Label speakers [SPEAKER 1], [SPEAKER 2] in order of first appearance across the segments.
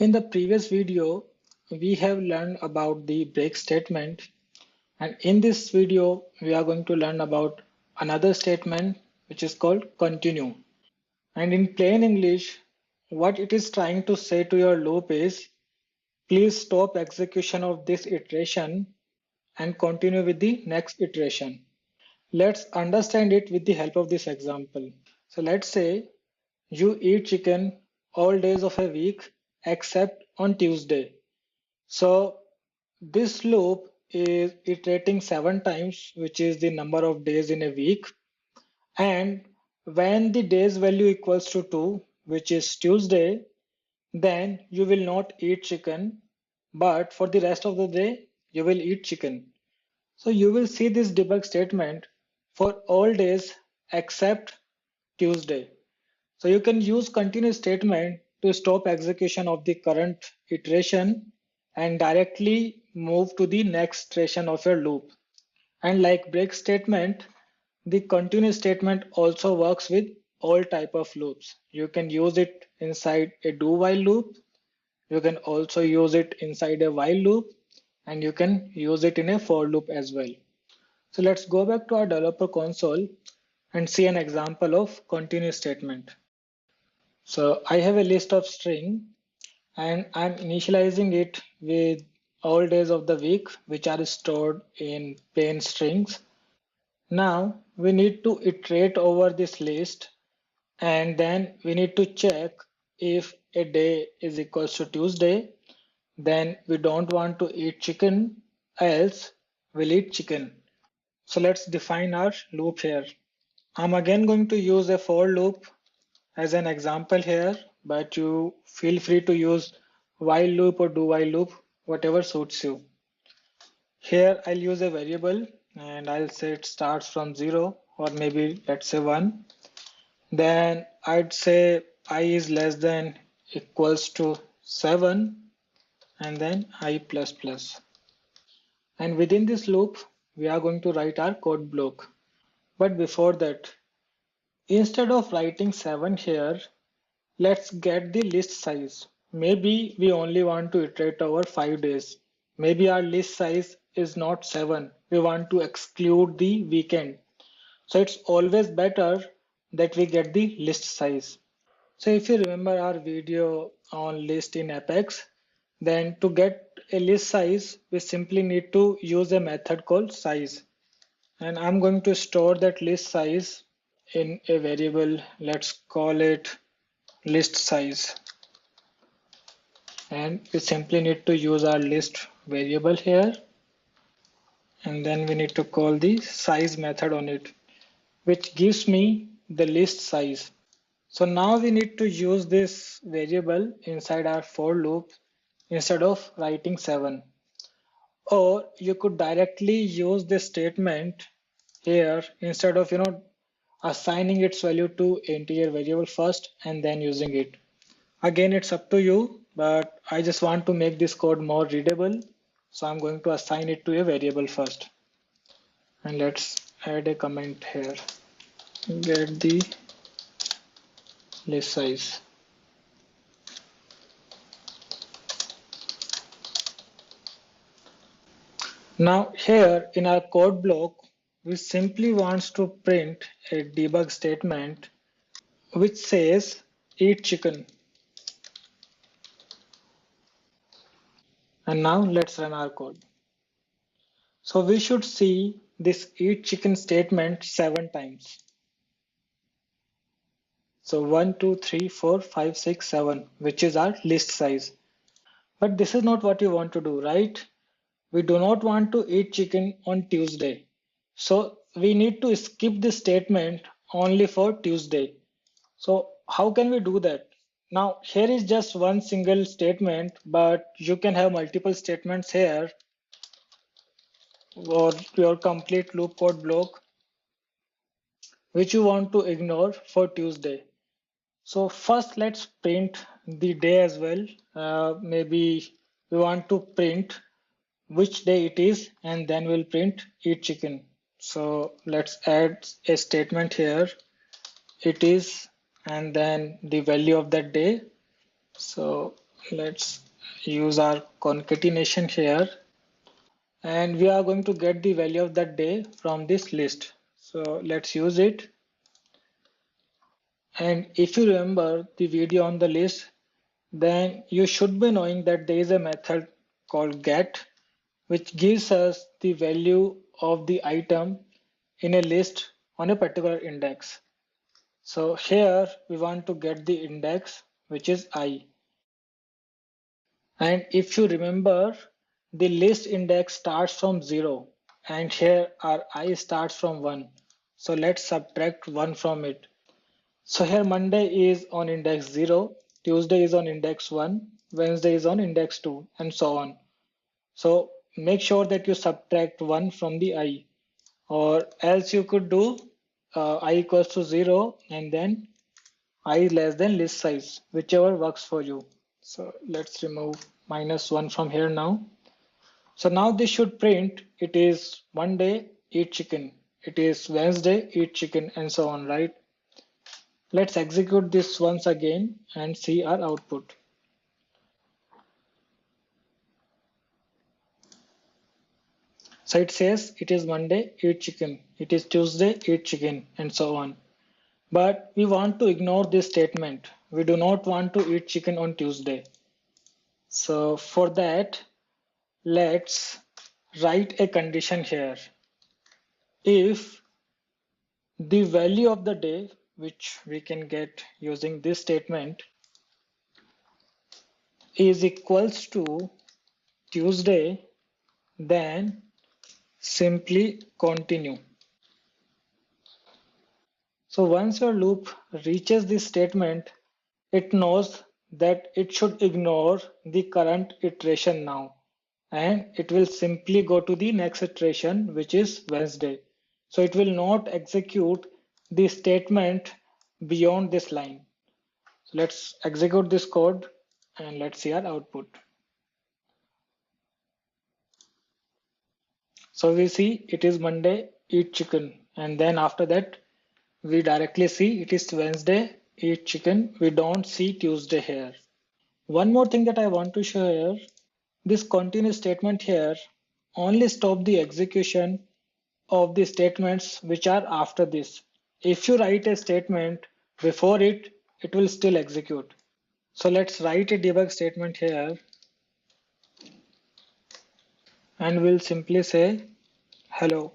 [SPEAKER 1] In the previous video, we have learned about the break statement, and in this video, we are going to learn about another statement which is called continue. And in plain English, what it is trying to say to your loop is please stop execution of this iteration and continue with the next iteration. Let's understand it with the help of this example. So let's say you eat chicken all days of a week except on Tuesday. So this loop is iterating 7 times, which is the number of days in a week. And when the days value equals to 2, which is Tuesday, then you will not eat chicken, but for the rest of the day, you will eat chicken. So you will see this debug statement for all days except Tuesday. So you can use continue statement to stop execution of the current iteration and directly move to the next iteration of your loop. And like break statement, the continue statement also works with all type of loops. You can use it inside a do while loop. You can also use it inside a while loop, and you can use it in a for loop as well. So let's go back to our developer console and see an example of continue statement. So I have a list of string and I'm initializing it with all days of the week which are stored in plain strings. Now we need to iterate over this list and then we need to check if a day is equals to Tuesday, then we don't want to eat chicken, else we'll eat chicken. So let's define our loop here. I'm again going to use a for loop as an example here, but you feel free to use while loop or do while loop, whatever suits you. Here I'll use a variable and I'll say it starts from 0 or maybe let's say 1. Then I'd say I is less than equals to 7 and then I plus plus. And within this loop, we are going to write our code block. But before that, instead of writing 7 here, let's get the list size. Maybe we only want to iterate over 5 days. Maybe our list size is not 7. We want to exclude the weekend. So it's always better that we get the list size. So if you remember our video on list in Apex, then to get a list size, we simply need to use a method called size. And I'm going to store that list size in a variable. Let's call it list size. And we simply need to use our list variable here. And then we need to call the size method on it, which gives me the list size. So now we need to use this variable inside our for loop instead of writing 7. Or you could directly use this statement here instead of assigning its value to integer variable first and then using it. Again, it's up to you, but I just want to make this code more readable. So I'm going to assign it to a variable first. And let's add a comment here. Get the list size. Now here in our code block, we simply want to print a debug statement which says eat chicken. And now let's run our code. So we should see this eat chicken statement 7 times. So 1, 2, 3, 4, 5, 6, 7, which is our list size. But this is not what you want to do, right? We do not want to eat chicken on Tuesday. So we need to skip this statement only for Tuesday. So how can we do that? Now here is just one single statement, but you can have multiple statements here or your complete loop code block which you want to ignore for Tuesday. So first let's print the day as well. Maybe we want to print which day it is and then we'll print eat chicken. So let's add a statement here. It is and then the value of that day. So let's use our concatenation here, and we are going to get the value of that day from this list. So let's use it. And if you remember the video on the list, then you should be knowing that there is a method called get, which gives us the value of the item in a list on a particular index. So here we want to get the index, which is I. And if you remember, the list index starts from 0, and here our I starts from 1. So let's subtract 1 from it. So here Monday is on index 0, Tuesday is on index 1, Wednesday is on index 2, and so on. So make sure that you subtract 1 from the I, or else you could do I equals to 0 and then I less than list size, whichever works for you. So let's remove -1 from here now. So now this should print it is Monday, eat chicken. It is Wednesday, eat chicken, and so on, right? Let's execute this once again and see our output. So it says it is Monday, eat chicken. It is Tuesday, eat chicken, and so on. But we want to ignore this statement. We do not want to eat chicken on Tuesday. So for that, let's write a condition here. If the value of the day, which we can get using this statement, is equals to Tuesday, then simply continue. So once your loop reaches this statement, it knows that it should ignore the current iteration now, and it will simply go to the next iteration, which is Wednesday. So it will not execute the statement beyond this line. So let's execute this code and let's see our output. So we see it is Monday, eat chicken, and then after that we directly see it is Wednesday, eat chicken. We don't see Tuesday here. One more thing that I want to show here, this continue statement here only stop the execution of the statements which are after this. If you write a statement before it, it will still execute. So let's write a debug statement here, and we'll simply say hello.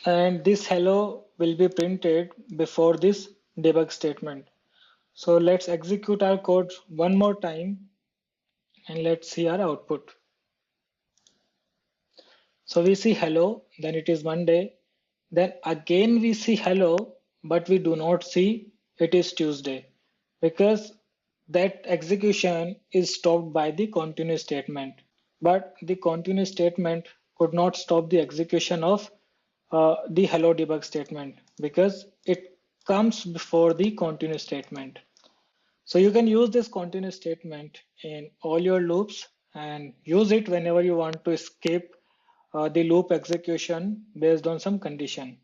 [SPEAKER 1] And this hello will be printed before this debug statement. So let's execute our code one more time and let's see our output. So we see hello, then it is Monday, then again we see hello, but we do not see it is Tuesday because that execution is stopped by the continue statement. But the continue statement could not stop the execution of the hello debug statement because it comes before the continue statement. So you can use this continue statement in all your loops and use it whenever you want to escape the loop execution based on some condition.